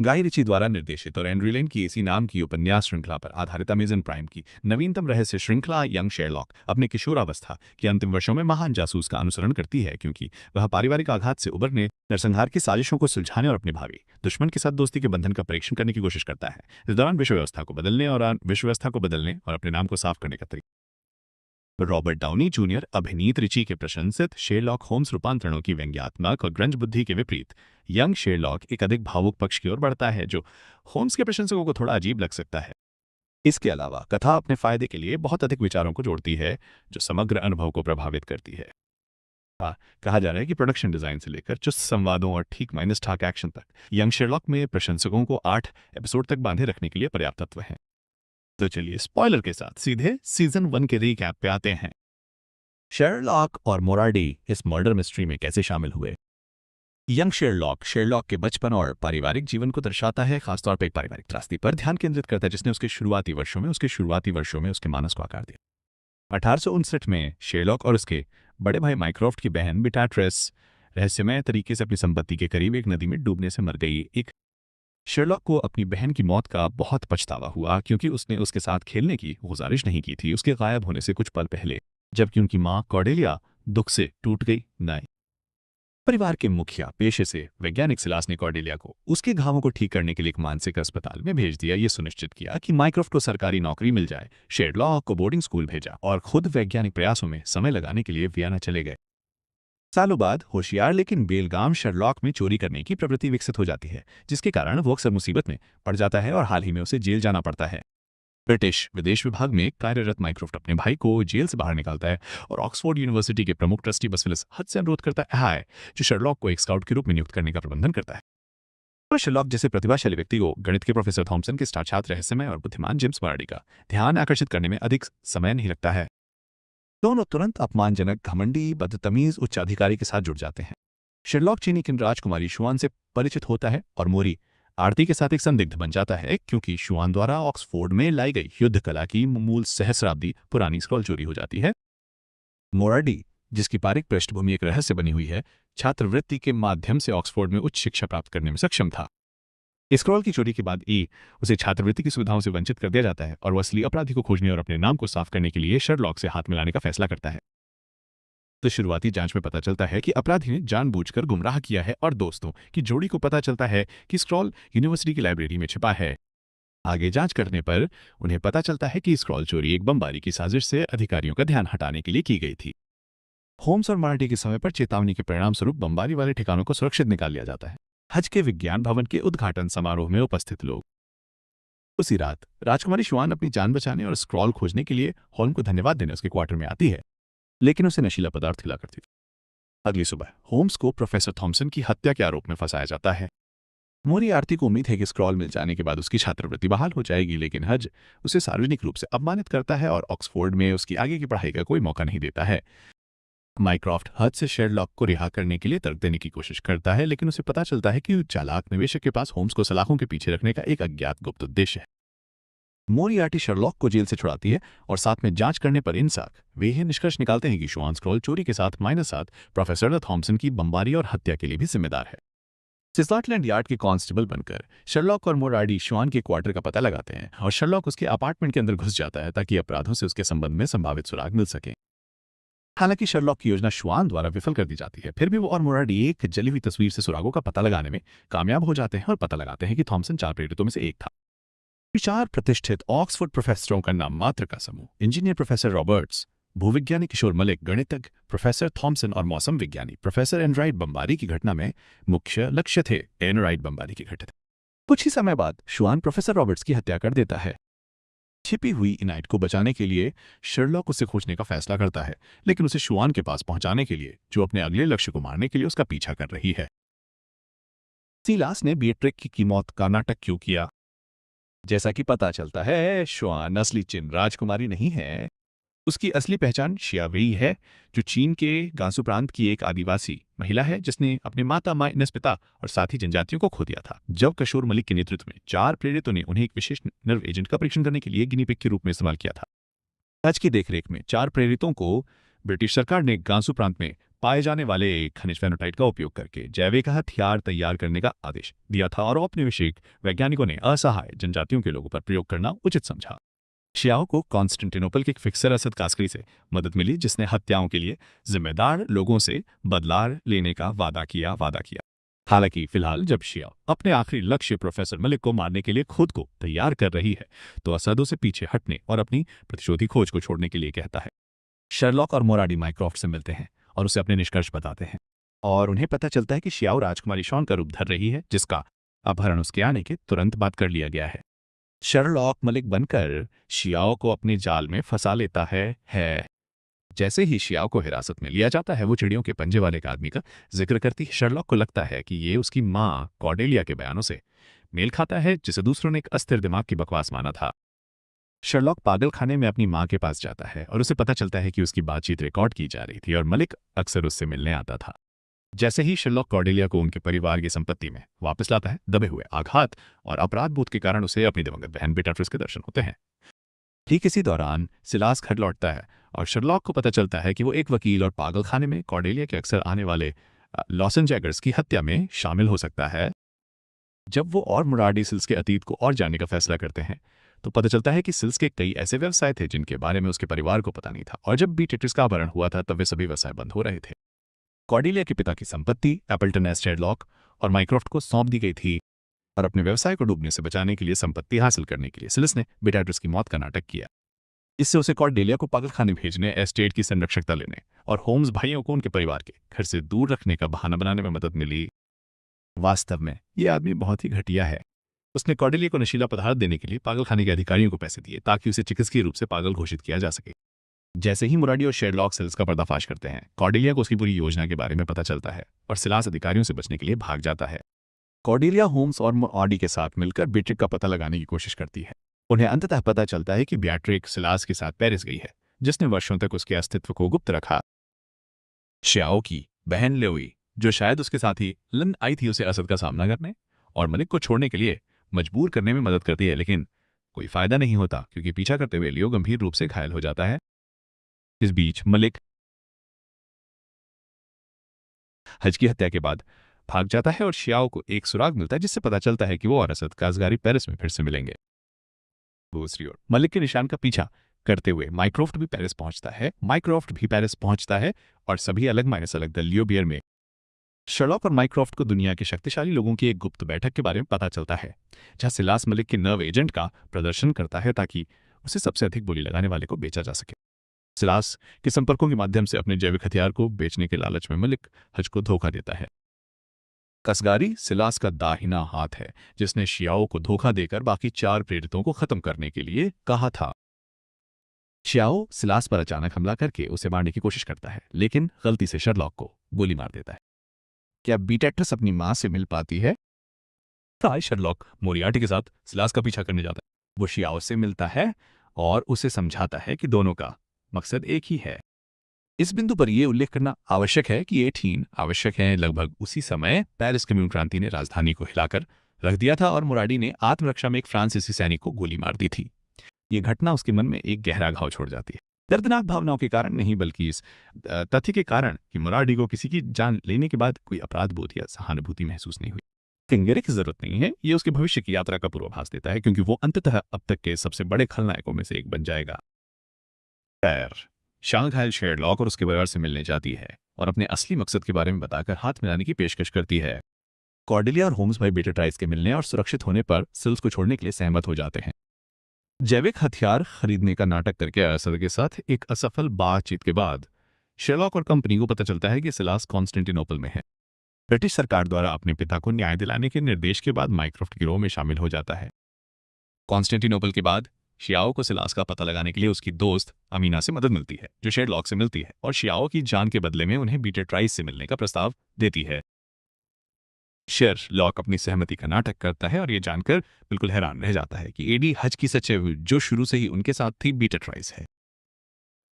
गाई रिची द्वारा निर्देशित और एंड्रयू लेन की इसी नाम की उपन्यास श्रृंखला पर आधारित अमेजन प्राइम की नवीनतम रहस्य श्रृंखला यंग शेरलॉक अपने किशोरावस्था के अंतिम वर्षों में महान जासूस का अनुसरण करती है, क्योंकि वह पारिवारिक आघात से उबरने, नरसंहार की साजिशों को सुलझाने और अपने भावी दुश्मन के साथ दोस्ती के बंधन का परीक्षण करने की कोशिश करता है। इस दौरान विश्व व्यवस्था को बदलने और अपने नाम को साफ करने का तरीका। रॉबर्ट डाउनी जूनियर अभिनीत रिची के प्रशंसित शेरलॉक होम्स रूपांतरणों की व्यंग्यात्मक और ग्रंज बुद्धि के विपरीत यंग शेरलॉक एक अधिक भावुक पक्ष की ओर बढ़ता है, जो होम्स के प्रशंसकों को थोड़ा अजीब लग सकता है। इसके अलावा कथा अपने फायदे के लिए बहुत अधिक विचारों को जोड़ती है, जो समग्र अनुभव को प्रभावित करती है। कहा जा रहा है कि प्रोडक्शन डिजाइन से लेकर चुस्त संवादों और ठीक माइनस ठाक एक्शन तक यंग शेरलॉक में प्रशंसकों को 8 एपिसोड तक बांधे रखने के लिए पर्याप्त तत्व हैं। तो चलिए स्पॉइलर के साथ सीधे सीजन 1 के रीकैप पे आते हैं। शेरलॉक और मोरार्डी इस मर्डर मिस्ट्री में कैसे शामिल हुए? यंग शेरलॉक के बचपन और पारिवारिक जीवन को दर्शाता है, खासतौर पर एक पारिवारिक त्रासदी पर ध्यान केंद्रित करता है जिसने उसके शुरुआती वर्षों में उसके मानस को आकार दिया। 1859 में शेरलॉक और उसके बड़े भाई माइक्रॉफ्ट की बहन बिटाट्रेस रहस्यमय तरीके से अपनी संपत्ति के करीब एक नदी में डूबने से मर गई। शेरलॉक को अपनी बहन की मौत का बहुत पछतावा हुआ, क्योंकि उसने उसके साथ खेलने की गुजारिश नहीं की थी उसके गायब होने से कुछ पल पहले, जबकि उनकी मां कॉर्डेलिया दुख से टूट गई। परिवार के मुखिया पेशे से वैज्ञानिक सिलास ने कॉर्डेलिया को उसके घावों को ठीक करने के लिए एक मानसिक अस्पताल में भेज दिया। ये सुनिश्चित किया कि माइक्रॉफ्ट को सरकारी नौकरी मिल जाए। शेरलॉक को बोर्डिंग स्कूल भेजा और खुद वैज्ञानिक प्रयासों में समय लगाने के लिए वियना चले गए। सालों बाद होशियार लेकिन बेलगाम शेरलॉक में चोरी करने की प्रवृत्ति विकसित हो जाती है, जिसके कारण वो अक्सर मुसीबत में पड़ जाता है और हाल ही में उसे जेल जाना पड़ता है। ब्रिटिश विदेश विभाग में कार्यरत माइक्रॉफ्ट अपने भाई को जेल से बाहर निकालता है और ऑक्सफोर्ड यूनिवर्सिटी के प्रमुख ट्रस्टी बसविलिस हड से अनुरोध करता है, जो शेरलॉक को एक स्काउट के रूप में नियुक्त करने का प्रबंधन करता है। और शेरलॉक जैसे प्रतिभाशाली व्यक्ति को गणित के प्रोफेसर थॉमसन के स्टार छात्र रहस्यमय और बुद्धिमान जेम्स मोरार्डी का ध्यान आकर्षित करने में अधिक समय नहीं लगता है। दोनों तुरंत अपमानजनक, घमंडी, बदतमीज उच्चाधिकारी के साथ जुड़ जाते हैं। शेरलॉक चीनी की राजकुमारी शुआन से परिचित होता है और मोरी आरती के साथ एक संदिग्ध बन जाता है, क्योंकि शुआन द्वारा ऑक्सफोर्ड में लाई गई युद्ध कला की मूल सहस्राब्दी पुरानी स्क्रॉल चोरी हो जाती है। मोरार्डी, जिसकी पारिक पृष्ठभूमि एक रहस्य बनी हुई है, छात्रवृत्ति के माध्यम से ऑक्सफोर्ड में उच्च शिक्षा प्राप्त करने में सक्षम था। स्क्रॉल की चोरी के बाद उसे छात्रवृत्ति की सुविधाओं से वंचित कर दिया जाता है और वह असली अपराधी को खोजने और अपने नाम को साफ करने के लिए शेरलॉक से हाथ मिलाने का फैसला करता है। तो शुरुआती जांच में पता चलता है कि अपराधी ने जानबूझकर गुमराह किया है और दोस्तों की जोड़ी को पता चलता है कि स्क्रॉल यूनिवर्सिटी की लाइब्रेरी में छिपा है। आगे जांच करने पर उन्हें पता चलता है कि स्क्रॉल चोरी एक बमबारी की साजिश से अधिकारियों का ध्यान हटाने के लिए की गई थी। होम्स और मोरार्डी के समय पर चेतावनी के परिणाम स्वरूप बमबारी वाले ठिकानों को सुरक्षित निकाल लिया जाता है। हज के विज्ञान भवन के उद्घाटन समारोह में उपस्थित लोग। उसी रात राजकुमारी शुआन अपनी जान बचाने और स्क्रॉल खोजने के लिए होल्म को धन्यवाद देने उसके क्वार्टर में आती है, लेकिन उसे नशीला पदार्थ खिला करती थी। अगली सुबह होम्स को प्रोफेसर थॉमसन की हत्या के आरोप में फंसाया जाता है। मोरी आरती को उम्मीद है कि स्क्रॉल मिल जाने के बाद उसकी छात्रवृत्ति बहाल हो जाएगी, लेकिन हज उसे सार्वजनिक रूप से अपमानित करता है और ऑक्सफोर्ड में उसकी आगे की पढ़ाई का कोई मौका नहीं देता है। माइक्रॉफ्ट हज से शेरलॉक को रिहा करने के लिए तर्क देने की कोशिश करता है, लेकिन उसे पता चलता है कि चालाक निवेशक के पास होम्स को सलाखों के पीछे रखने का एक अज्ञात गुप्त उद्देश्य है। मोरियार्टी शेरलॉक को जेल से छुड़ाती है और साथ में जांच करने पर वे यह निष्कर्ष निकालते हैं कि शुआन स्क्रॉल चोरी के साथ -7 प्रोफेसर थॉमसन की बमबारी और हत्या के लिए भी जिम्मेदार है। स्कॉटलैंड यार्ड के कांस्टेबल बनकर शेरलॉक और मोरार्डी शुआन के क्वार्टर का पता लगाते हैं और शेरलॉक उसके अपार्टमेंट के अंदर घुस जाता है ताकि अपराधों से उसके संबंध में संभावित सुराग मिल सके। हालांकि शेरलॉक की योजना शुआन द्वारा विफल कर दी जाती है, फिर भी वो और मोरार्डी एक जली हुई तस्वीर से सुरागों का पता लगाने में कामयाब हो जाते हैं और पता लगाते हैं कि थॉमसन 4 प्रेरितों में से एक था। 4 प्रतिष्ठित ऑक्सफोर्ड प्रोफेसरों का नाम मात्र का समूह, इंजीनियर प्रोफेसर रॉबर्ट्स, भूविज्ञानी किशोर मलिक, गणितज्ञ प्रोफेसर थॉमसन और मौसम विज्ञानी प्रोफेसर एनराइट बमबारी की घटना में मुख्य लक्ष्य थे। एनराइट बमबारी की घटना कुछ ही समय बाद शुआन प्रोफेसर रॉबर्ट्स की हत्या कर देता है। छिपी हुई इनाइट को बचाने के लिए शेरलॉक उसे खोजने का फैसला करता है, लेकिन उसे शुआन के पास पहुंचाने के लिए, जो अपने अगले लक्ष्य को मारने के लिए उसका पीछा कर रही है। सिलास ने बीएट्रिक की मौत का नाटक क्यों किया? जैसा कि पता चलता है, शुआन असली चीन राजकुमारी नहीं है। उसकी असली पहचान शियावेई है, जो चीन के गांसू प्रांत की एक आदिवासी महिला है जिसने अपने माता माइनस पिता और साथी जनजातियों को खो दिया था। जब किशोर मलिक के नेतृत्व में 4 प्रेरितों ने उन्हें एक विशेष नर्व एजेंट का परीक्षण करने के लिए गिनी पिग के रूप में इस्तेमाल किया था। आज की देखरेख में 4 प्रेरितों को ब्रिटिश सरकार ने गांसू प्रांत में पाए जाने वाले एक खनिज फेनोटाइट का उपयोग करके जैविक हथियार तैयार करने का आदेश दिया था और औपनिवेशिक वैज्ञानिकों ने असहाय जनजातियों के लोगों पर प्रयोग करना उचित समझा। शियाओ को कॉन्स्टेंटिनोपल के एक फिक्सर असद कास्करी से मदद मिली, जिसने हत्याओं के लिए जिम्मेदार लोगों से बदला लेने का वादा किया। हालांकि फिलहाल जब शियाओ अपने आखिरी लक्ष्य प्रोफेसर मलिक को मारने के लिए खुद को तैयार कर रही है, तो असद उसे पीछे हटने और अपनी प्रतिशोधी खोज को छोड़ने के लिए कहता है। शर्लॉक और मोराडी माइक्रोफ्ट से मिलते हैं और उसे अपने निष्कर्ष बताते हैं, और उन्हें पता चलता है कि शियाओ राजकुमारी शॉन का रूप धर रही है, जिसका अपहरण उसके आने के तुरंत बाद कर लिया गया है। शर्लॉक मलिक बनकर शियाओ को अपने जाल में फंसा लेता है। जैसे ही शियाओ को हिरासत में लिया जाता है, वो चिड़ियों के पंजे वाले एक आदमी का जिक्र करती है। शर्लॉक को लगता है कि ये उसकी माँ कॉर्डेलिया के बयानों से मेल खाता है, जिसे दूसरों ने एक अस्थिर दिमाग की बकवास माना था। शर्लॉक पागल खाने में अपनी माँ के पास जाता है और उसे पता चलता है कि उसकी बातचीत रिकॉर्ड की जा रही थी और मलिक अक्सर उससे मिलने आता था। जैसे ही शर्लॉक कॉर्डेलिया को उनके परिवार की संपत्ति में वापस लाता है, दबे हुए आघात और अपराध बोध के कारण उसे अपनी दिवंगत बहन बेटाट्रिस के दर्शन होते हैं। ठीक इसी दौरान सिलास घर लौटता है और शर्लॉक को पता चलता है कि वो एक वकील और पागल खाने में कॉर्डेलिया के अक्सर आने वाले लॉसन जैगर्स की हत्या में शामिल हो सकता है। जब वो और मुराडी सिल्स के अतीत को और जानने का फैसला करते हैं, तो पता चलता है कि सिल्स के कई ऐसे व्यवसाय थे जिनके बारे में उसके परिवार को पता नहीं था, और जब बेटाट्रिस का अपहरण हुआ था तब वे सभी व्यवसाय बंद हो रहे थे। कॉर्डेलिया के पिता की संपत्ति एपल्टन एस शेरलॉक और माइक्रोफ्ट को सौंप दी गई थी, और अपने व्यवसाय को डूबने से बचाने के लिए संपत्ति हासिल करने के लिए सिल्स ने बेटाट्रिस की मौत का नाटक किया। इससे उसे कॉर्डेलिया को पागलखाने भेजने, एस्टेट की संरक्षकता लेने और होम्स भाइयों को उनके परिवार के घर से दूर रखने का बहाना बनाने में मदद मिली। वास्तव में यह आदमी बहुत ही घटिया है। उसने कॉर्डेलिया को नशीला पदार्थ देने के लिए पागलखाने के अधिकारियों को पैसे दिए ताकि उसे चिकित्सकीय रूप से पागल घोषित किया जा सके। जैसे ही मुराडी और शेरलॉक सिल्स का पर्दाफाश करते हैं, कॉर्डेलिया को उसकी पूरी योजना के बारे में पता चलता है और सिलास अधिकारियों से बचने के लिए भाग जाता है। कॉर्डेलिया होम्स और मुराडी के साथ मिलकर बेट्रिक का पता लगाने की कोशिश करती है। उन्हें अंततः पता चलता है कि बेट्रिक सिलास के साथ पेरिस गई है, जिसने वर्षों तक उसके अस्तित्व को गुप्त रखा। शियाओ की बहन लेवी, जो शायद उसके साथ ही लंदन आई थी, उसे असद का सामना करने और मलिक को छोड़ने के लिए मजबूर करने में मदद करती है, लेकिन कोई फायदा नहीं होता क्योंकि पीछा करते हुए लियो गंभीर रूप से घायल हो जाता है। इस बीच मलिक हज की हत्या के बाद भाग जाता है और शियाओ को एक सुराग मिलता है, जिससे पता चलता है कि वो और असद काजगारी पेरिस में फिर से मिलेंगे। दूसरी ओर मलिक के निशान का पीछा करते हुए माइक्रोफ्ट भी पेरिस पहुंचता है और सभी अलग माइनस अलग दल लियो बियर में शर्लॉक और माइक्रोफ्ट को दुनिया के शक्तिशाली लोगों की एक गुप्त बैठक के बारे में पता चलता है, जहां सिलास मलिक के नर्व एजेंट का प्रदर्शन करता है ताकि उसे सबसे अधिक बोली लगाने वाले को बेचा जा सके। सिलास के संपर्कों के माध्यम से अपने जैविक हथियार को बेचने के लालच में मलिक हज को धोखा देता है। कसगारी सिलास का दाहिना हाथ है, जिसने शियाओ को धोखा देकर बाकी 4 प्रेरितों को खत्म करने के लिए कहा था। शियाओ सिलास पर अचानक हमला करके उसे मारने की कोशिश करता है, लेकिन गलती से शर्लॉक को गोली मार देता है। क्या बेटाट्रिस अपनी मां से मिल पाती है? शर्लॉक मोरियार्टी के साथ सिलास का पीछा करने जाता है। वो शियाओ से मिलता है और उसे समझाता है कि दोनों का मकसद एक ही है। इस बिंदु पर यह उल्लेख करना आवश्यक है कि 18 आवश्यक है। लगभग उसी समय पेरिस कम्यून क्रांति ने राजधानी को हिलाकर रख दिया था और मुराडी ने आत्मरक्षा में एक फ्रांसीसी सैनिक को गोली मार दी थी। ये घटना उसके मन में एक गहरा घाव छोड़ जाती है, दर्दनाक भावनाओं के कारण नहीं, बल्कि इस तथ्य के कारण कि मुराडी को किसी की जान लेने के बाद कोई अपराध बोध या सहानुभूति महसूस नहीं हुई। किंगरे की जरूरत नहीं है, ये उसके भविष्य की यात्रा का पूर्वाभास देता है, क्योंकि वो अंततः अब तक के सबसे बड़े खलनायकों में से एक बन जाएगा। शांघाई शेरलॉक और उसके परिवार से मिलने जाती है और अपने असली मकसद के बारे में बताकर हाथ मिलाने की पेशकश करती है। कॉर्डेलिया और होम्स भाई बेटाट्रिस के मिलने और सुरक्षित होने पर सिल्स को छोड़ने के लिए सहमत हो जाते हैं। जैविक हथियार खरीदने का नाटक करके असद के साथ एक असफल बातचीत के बाद शेरलॉक और कंपनी को पता चलता है कि सिलास कॉन्स्टेंटिनोपल में है। ब्रिटिश सरकार द्वारा अपने पिता को न्याय दिलाने के निर्देश के बाद माइक्रोफ्ट गिरोह में शामिल हो जाता है। कॉन्स्टेंटिनोपल के बाद शियाओ को सिलास का पता लगाने के लिए उसकी दोस्त अमीना से मदद मिलती है, जो शेरलॉक से मिलती है और शियाओ की जान के बदले में उन्हें बेटाट्रिस से मिलने का प्रस्ताव देती है। शेरलॉक अपनी सहमति का नाटक करता है और यह जानकर बिल्कुल हैरान रह जाता है कि एडी हज की सचिव, जो शुरू से ही उनके साथ थी, बेटाट्रिस है।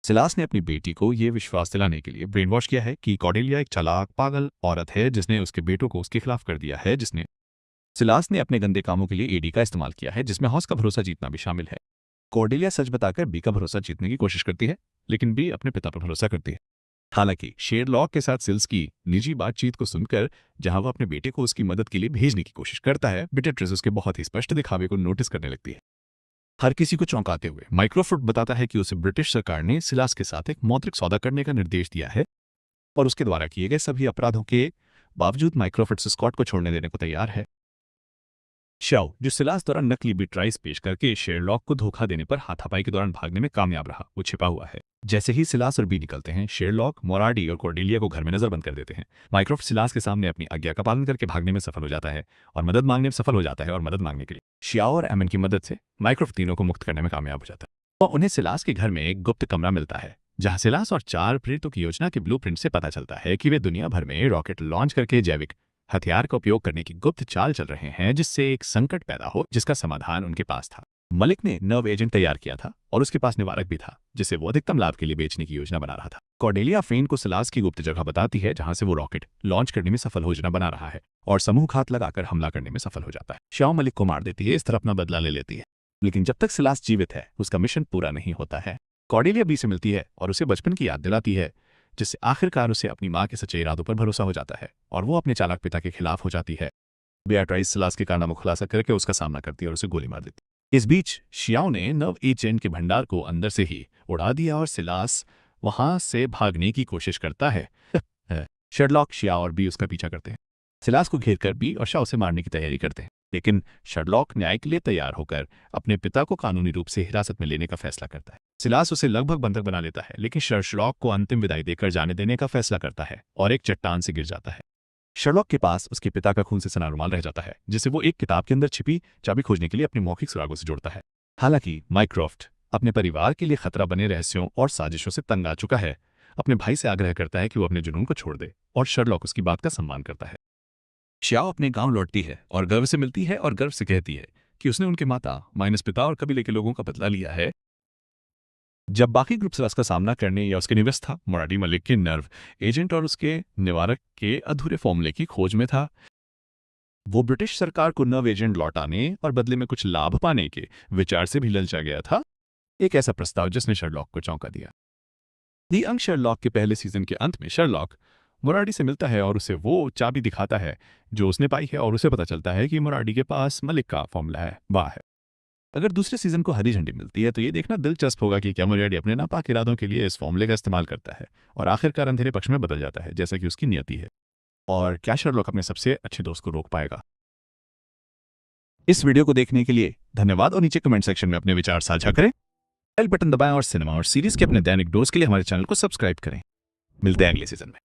सिलास ने अपनी बेटी को यह विश्वास दिलाने के लिए ब्रेन वॉश किया है कि कॉर्डेलिया एक चालाक पागल औरत है जिसने उसके बेटों को उसके खिलाफ कर दिया है, जिसने सिलास ने अपने गंदे कामों के लिए एडी का इस्तेमाल किया है, जिसमें हॉस का भरोसा जीतना भी शामिल है। कॉर्डेलिया सच बताकर बी का भरोसा जीतने की कोशिश करती है, लेकिन बी अपने पिता पर भरोसा करती है। हालांकि शेरलॉक के साथ सिल्स की निजी बातचीत को सुनकर जहां वो अपने बेटे को उसकी मदद के लिए भेजने की कोशिश करता है, बेट्रिस उसके बहुत ही स्पष्ट दिखावे को नोटिस करने लगती है। हर किसी को चौंकाते हुए माइक्रोफ्रूट बताता है कि उसे ब्रिटिश सरकार ने सिलास के साथ एक मौद्रिक सौदा करने का निर्देश दिया है और उसके द्वारा किए गए सभी अपराधों के बावजूद माइक्रोफ्रूट स्कॉट को छोड़ने देने को तैयार है। शाओ, जो सिलास द्वारा नकली बिट्राइस पेश करके शेरलॉक को धोखा देने पर हाथापाई के दौरान भागने में कामयाब रहा, वो छिपा हुआ है। जैसे ही सिलास और बी निकलते हैं, शेरलॉक मोरार्डी और कॉर्डेलिया को घर में नजर बंद कर देते हैं। माइक्रोफ्रूट सिलास के सामने अपनी आज्ञा का पालन करके भागने में सफल हो जाता है और मदद मांगने के लिए शियाओ और एमन की मदद से माइक्रोफ्रूट तीनों को मुक्त करने में कामयाब हो जाता है और उन्हें सिलास के घर में एक गुप्त कमरा मिलता है जहां सिलास और 4 प्रेरितों की योजना के ब्लूप्रिंट से पता चलता है कि वे दुनिया भर में रॉकेट लॉन्च करके जैविक हथियार का उपयोग करने की गुप्त चाल चल रहे हैं, जिससे एक संकट पैदा हो जिसका समाधान उनके पास था। मलिक ने नर्व एजेंट तैयार किया था और उसके पास निवारक भी था जिसे वो अधिकतम लाभ के लिए बेचने की योजना बना रहा था। कॉर्डेलिया फेन को सिलास की गुप्त जगह बताती है जहां से वो रॉकेट लॉन्च करने में सफल योजना बना रहा है और समूह घात लगाकर हमला करने में सफल हो जाता है। शाओ मलिक को मार देती है, इस तरह अपना बदला ले लेती है, लेकिन जब तक सिलास जीवित है उसका मिशन पूरा नहीं होता है। कॉर्डेलिया बी से मिलती है और उसे बचपन की याद दिलाती है, जिससे आखिरकार उसे अपनी मां के सच्चे इरादों पर भरोसा हो जाता है और वो अपने चालाक पिता के खिलाफ हो जाती है। बेट्रिस सिलास के कारनामों को खुलासा करके उसका सामना करती है और उसे गोली मार देती है। इस बीच शियाओ ने नर्व एजेंट के भंडार को अंदर से ही उड़ा दिया और सिलास वहां से भागने की कोशिश करता है। शेरलॉक, शियाओ और बी उसका पीछा करते हैं। सिलास को घेर कर बी और शाओ से मारने की तैयारी करते हैं, लेकिन शेरलॉक न्याय के लिए तैयार होकर अपने पिता को कानूनी रूप से हिरासत में लेने का फैसला करता है। सिलास उसे लगभग बंधक बना लेता है, लेकिन शेरलॉक को अंतिम विदाई देकर जाने देने का फैसला करता है और एक चट्टान से गिर जाता है। शेरलॉक के पास उसके पिता का खून से सना रुमाल रह जाता है, जिसे वो एक किताब के अंदर छिपी चाबी खोजने के लिए अपने मौखिक सुरागों से जोड़ता है। हालांकि माइक्रोफ्ट अपने परिवार के लिए खतरा बने रहस्यों और साजिशों से तंग आ चुका है, अपने भाई से आग्रह करता है कि वो अपने जुनून को छोड़ दे और शेरलॉक उसकी बात का सम्मान करता है। शियाओ अपने गांव लौटती है और गर्व से मिलती है और गर्व से कहती है कि उसने उनके माता माइनस पिता और कबीले के लोगों का बदला लिया है। जब बाकी ग्रुप सिलास का सामना करने या उसके निवेश था, मोरार्डी मलिक के नर्व एजेंट और उसके निवारक के अधूरे फॉर्मूले की खोज में था। वो ब्रिटिश सरकार को नर्व एजेंट लौटाने और बदले में कुछ लाभ पाने के विचार से भी ललचा गया था, एक ऐसा प्रस्ताव जिसने शेरलॉक को चौंका दिया। दी यंग शेरलॉक के पहले सीजन के अंत में शेरलॉक मोरार्डी से मिलता है और उसे वो चाबी दिखाता है जो उसने पाई है और उसे पता चलता है कि मोरार्डी के पास मलिक का फॉर्मूला है, वाह है। अगर दूसरे सीजन को हरी झंडी मिलती है तो ये देखना दिलचस्प होगा कि क्या मोरार्डी अपने नापाक इरादों के लिए इस फॉर्मूले का इस्तेमाल करता है और आखिरकार अंधेरे पक्ष में बदल जाता है जैसा कि उसकी नियति है, और क्या शेरलॉक अपने सबसे अच्छे दोस्त को रोक पाएगा। इस वीडियो को देखने के लिए धन्यवाद और नीचे कमेंट सेक्शन में अपने विचार साझा करें, बेल बटन दबाएं और सिनेमा और सीरीज के अपने दैनिक डोज के लिए हमारे चैनल को सब्सक्राइब करें। मिलते हैं अगले सीजन में।